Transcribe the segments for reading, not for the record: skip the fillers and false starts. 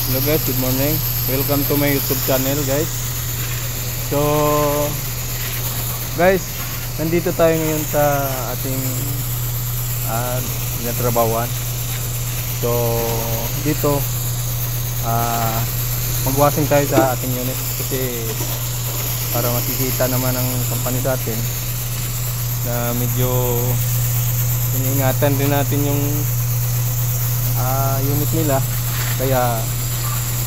Hello guys, good morning. Welcome to my YouTube channel guys. So guys, nandito tayo ngayon sa ating natrabawan. So dito magwashing tayo sa ating unit kasi para makikita naman ang company natin na medyo iniingatan din natin yung unit nila. Kaya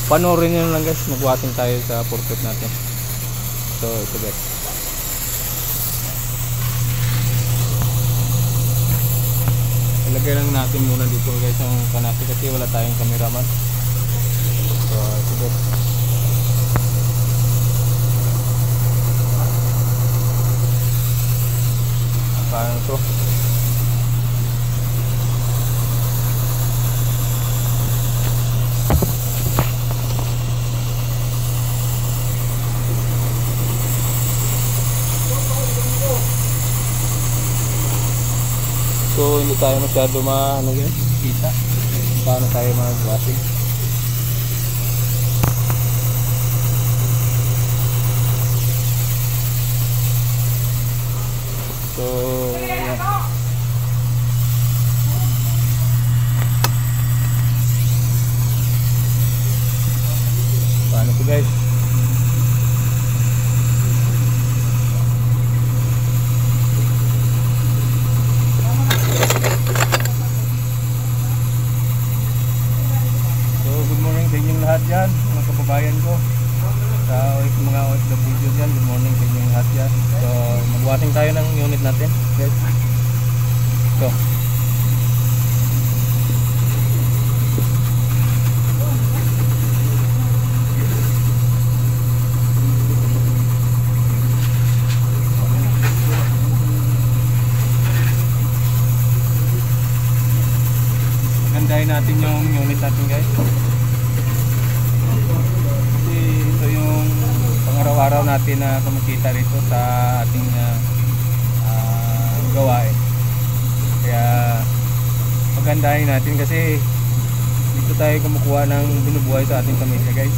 panoorin nyo lang guys, magwashing tayo sa purpose natin. So ito guys, ilagay lang natin muna dito guys ang kanasi kasi wala tayong cameraman. So ito guys, paano to? So hindi tayo masyado kita paano tayo mag-washing. So yan. Paano to guys? Lahat dyan, mga kababayan ko sa mga OFW dyan, good morning sa inyong lahat dyan. So magwashing tayo ng unit natin guys. So gandahin natin yung unit natin guys. Araw-araw natin na kumikita rito sa ating gawain. Kaya magandahin natin kasi dito tayo kumukuha ng binubuhay sa ating pamilya guys.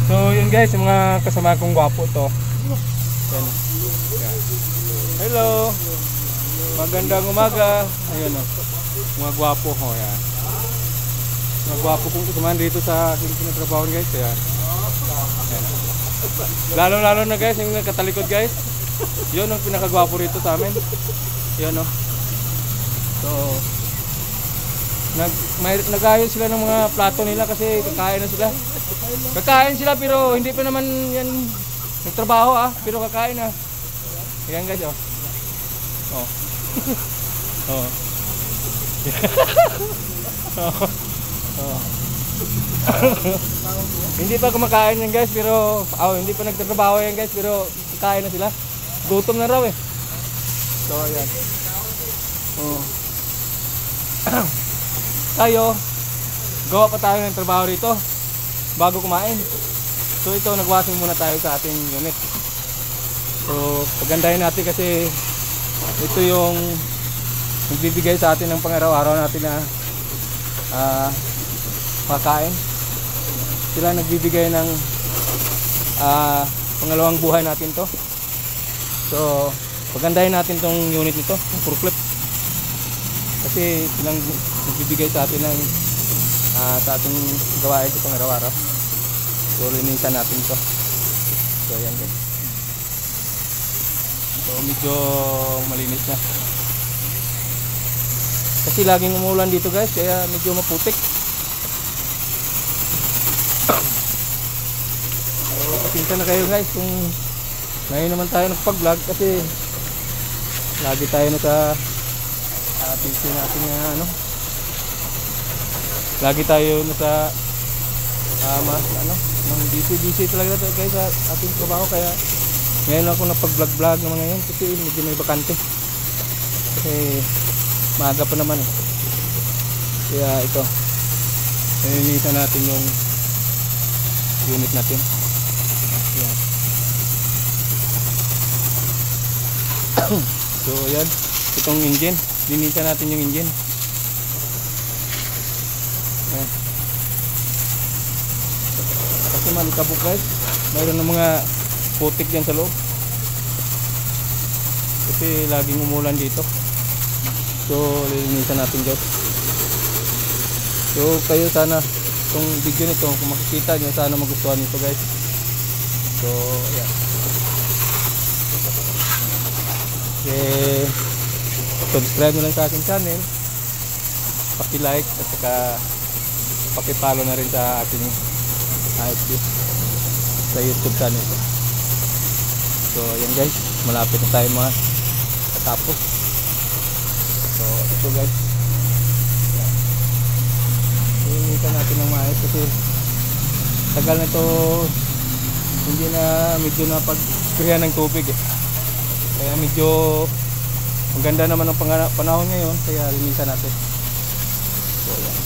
So yun guys, yung mga kasama kong gwapo to. Yan. Hello. Magandang umaga. Ayun o. Mga gwapo ho yan. Mga gwapo kong kasama dito sa aking pinatrabahoan guys. Ayan. Lalo na guys, yung nakatalikod guys. Yun ang pinakagwapo rito sa amin. Yun o. So nag-ayos sila ng mga plato nila kasi kakain na sila. Kakain sila pero hindi pa naman yan nagtrabaho pero kakain na. Ayan guys oh. Oh. Oh. Oh. Hindi pa kumakain yan guys pero hindi pa nagtatrabaho yan guys pero kakain na sila. Gutom na raw eh. So ayan. Oh. Tayo, gawa pa tayo ng trabaho rito bago kumain. So ito, nagwashing muna tayo sa ating unit. So pagandahin natin kasi ito yung nagbibigay sa atin ng pang-araw-araw natin na makain. Sila nagbibigay ng pangalawang buhay natin to. So pagandahin natin tong unit nito, yung forklift, kasi silang nagbibigay sa atin ng sa ating gawain sa pang-araw-araw. So linisan natin to. So ayan guys, so medyo malinis na kasi laging umulan dito guys, kaya medyo maputik. So pasensya na kayo guys kung ngayon naman tayo nagpag-vlog, kasi lagi tayo nasa PC natin na lagi tayo nasa busy talaga guys sa ating trabaho, kaya ngayon ako napag-vlog naman ngayon kasi medyo may bakante, kasi maaga pa naman eh. Kaya ito, nilinisan natin yung unit natin. Yan. So yan, itong engine, linisan natin yung engine. Ayan. Kasi malikabok guys, mayroon ng mga putik dyan sa loob kasi laging umulan dito. So lilinisan natin guys. So kayo sana itong video nito, kung makikita nyo, sana magustuhan nito guys. So yan, subscribe mo lang sa aking channel, paki-like at saka paki-follow na rin sa ating IFB sa YouTube channel. So ayan guys, malapit na tayo mga katapos. So ito guys, hinihikan natin ng maayos kasi tagal na ito hindi na, medyo na pag-kriya ng tubig eh. Kaya medyo maganda naman ang panahon ngayon, kaya linisan natin. So ayan.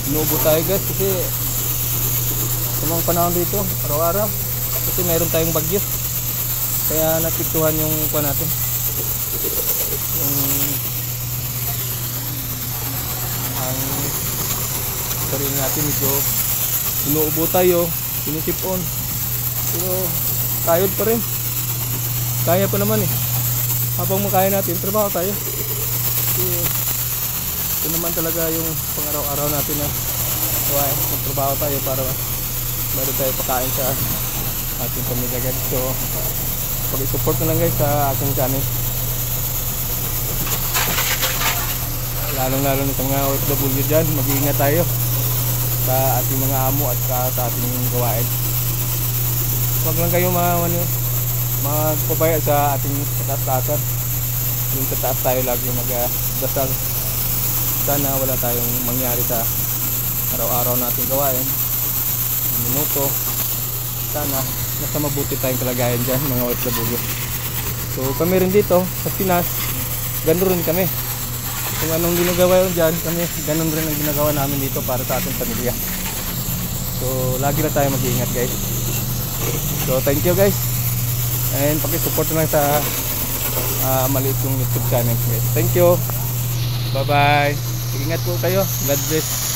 Inuubo tayo guys kasi sa mga panahon dito araw-araw, kasi meron tayong bagyo, kaya napiktuhan yung kuha natin, yung ang sarili natin. Medyo inuubo tayo, sinisipon, pero kayod pa rin, kaya pa naman eh. Habang makaya natin, trabaho tayo kasi ito naman talaga yung pang-araw-araw natin na gawain. Magtrabaho tayo para meron tayo pakain sa ating pamilya guys. So pag-support na lang guys sa ating channel, lalong-lalo na sa mga OFW dyan. Mag-iingat tayo sa ating mga amo at sa ating gawain. Huwag lang kayo magpabaya sa ating kataas-taasan. Yung kataas tayo lagi magdasal, sana wala tayong mangyari sa araw-araw nating gawain. Minuto, sana nasa mabuti tayong kalagayan dyan mga OFW. So kami rin dito sa Pinas, ganoon rin kami. Kung anong ginagawa yun dyan, kami ganoon rin ang ginagawa namin dito para sa ating pamilya. So lagi na tayo mag-iingat guys. So thank you guys, and pakisupport na lang sa maliit yung YouTube channel guys. Thank you, bye bye, ingat po kayo, God bless.